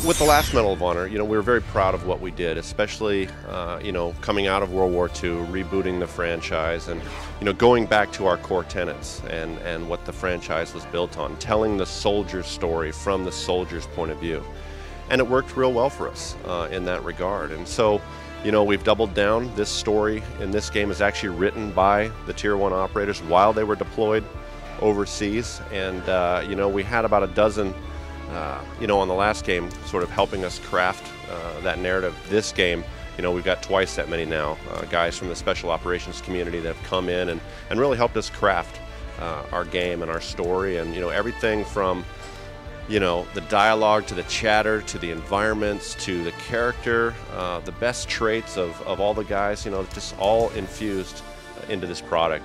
With the last Medal of Honor, we were very proud of what we did, especially, coming out of World War II, rebooting the franchise, and, going back to our core tenets and what the franchise was built on, telling the soldier's story from the soldier's point of view. And it worked real well for us in that regard. And so, we've doubled down. This story in this game is actually written by the Tier 1 operators while they were deployed overseas. And, we had about a dozen on the last game, sort of helping us craft that narrative. This game, we've got twice that many now, guys from the special operations community that have come in and really helped us craft our game and our story, and everything from the dialogue to the chatter to the environments to the character, the best traits of all the guys, just all infused into this product.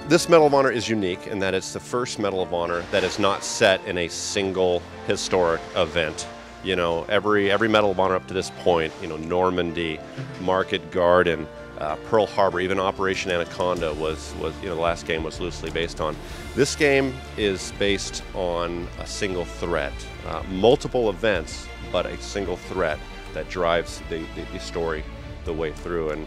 This Medal of Honor is unique in that it's the first Medal of Honor that is not set in a single historic event. Every Medal of Honor up to this point, Normandy, Market Garden, Pearl Harbor, even Operation Anaconda was the last game was loosely based on. This game is based on a single threat, multiple events, but a single threat that drives the story the way through.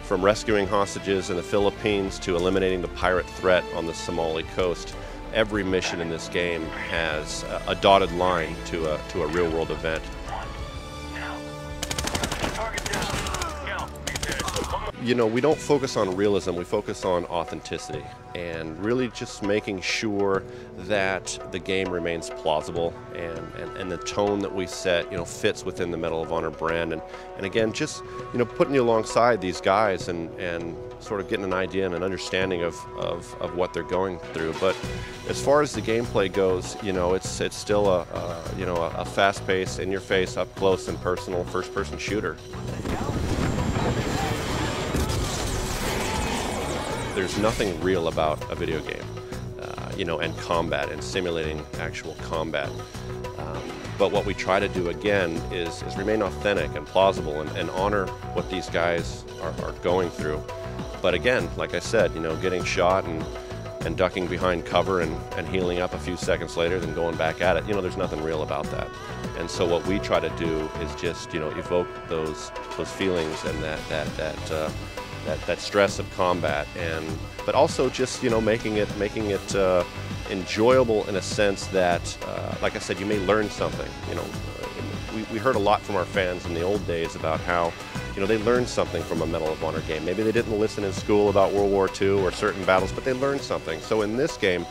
From rescuing hostages in the Philippines to eliminating the pirate threat on the Somali coast, every mission in this game has a dotted line to a real-world event. We don't focus on realism, we focus on authenticity, and really just making sure that the game remains plausible and the tone that we set, fits within the Medal of Honor brand. And again, just, putting you alongside these guys and sort of getting an idea and an understanding of what they're going through. But as far as the gameplay goes, it's still a fast-paced, in-your-face, up-close and personal first-person shooter. There's nothing real about a video game, and combat and simulating actual combat. But what we try to do again is remain authentic and plausible and honor what these guys are going through. But again, like I said, getting shot and ducking behind cover and healing up a few seconds later, then going back at it, there's nothing real about that. And so what we try to do is just, evoke those feelings and that stress of combat, but also just making it enjoyable in a sense that, like I said, you may learn something. We heard a lot from our fans in the old days about how they learned something from a Medal of Honor game. Maybe they didn't listen in school about World War II or certain battles, but they learned something. So in this game,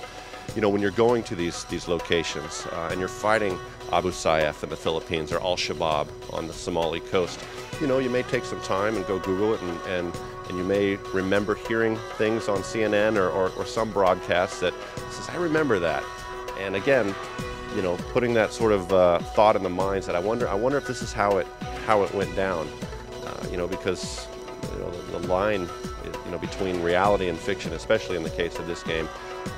when you're going to these locations and you're fighting Abu Sayyaf in the Philippines or Al-Shabaab on the Somali coast, you may take some time and go Google it, and you may remember hearing things on CNN or some broadcast that says, I remember that. And again, putting that sort of thought in the minds that I wonder if this is how it went down, because the line between reality and fiction, especially in the case of this game,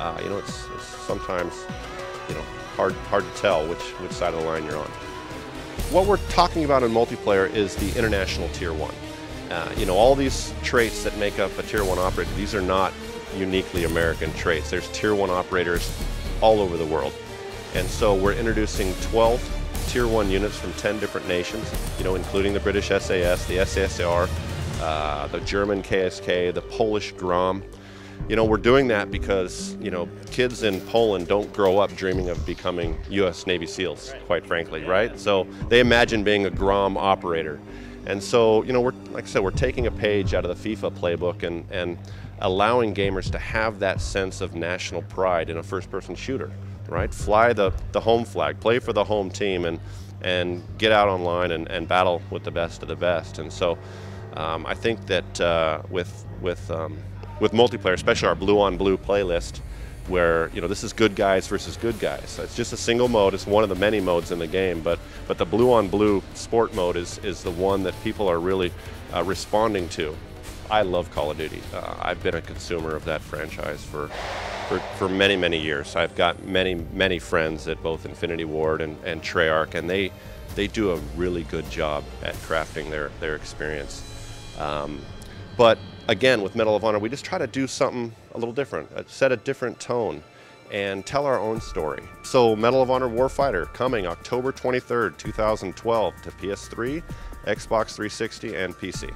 it's sometimes hard to tell which side of the line you're on. What we're talking about in multiplayer is the international Tier 1. All these traits that make up a Tier 1 operator, these are not uniquely American traits. There's Tier 1 operators all over the world. And so we're introducing 12 Tier 1 units from 10 different nations, including the British SAS, the SSR, the German KSK, the Polish GROM. We're doing that because, kids in Poland don't grow up dreaming of becoming U.S. Navy SEALs, quite frankly, right? So they imagine being a GROM operator. And so, like I said, we're taking a page out of the FIFA playbook and allowing gamers to have that sense of national pride in a first-person shooter, right? Fly the home flag, play for the home team, and get out online and battle with the best of the best. And so I think that with multiplayer, especially our blue on blue playlist, where this is good guys versus good guys. It's just a single mode. It's one of the many modes in the game, but the blue on blue sport mode is the one that people are really responding to. I love Call of Duty. I've been a consumer of that franchise for many years. I've got many friends at both Infinity Ward and Treyarch, and they do a really good job at crafting their experience. But again, with Medal of Honor, we just try to do something a little different, set a different tone. and tell our own story. So Medal of Honor Warfighter coming October 23rd, 2012 to PS3, Xbox 360, and PC.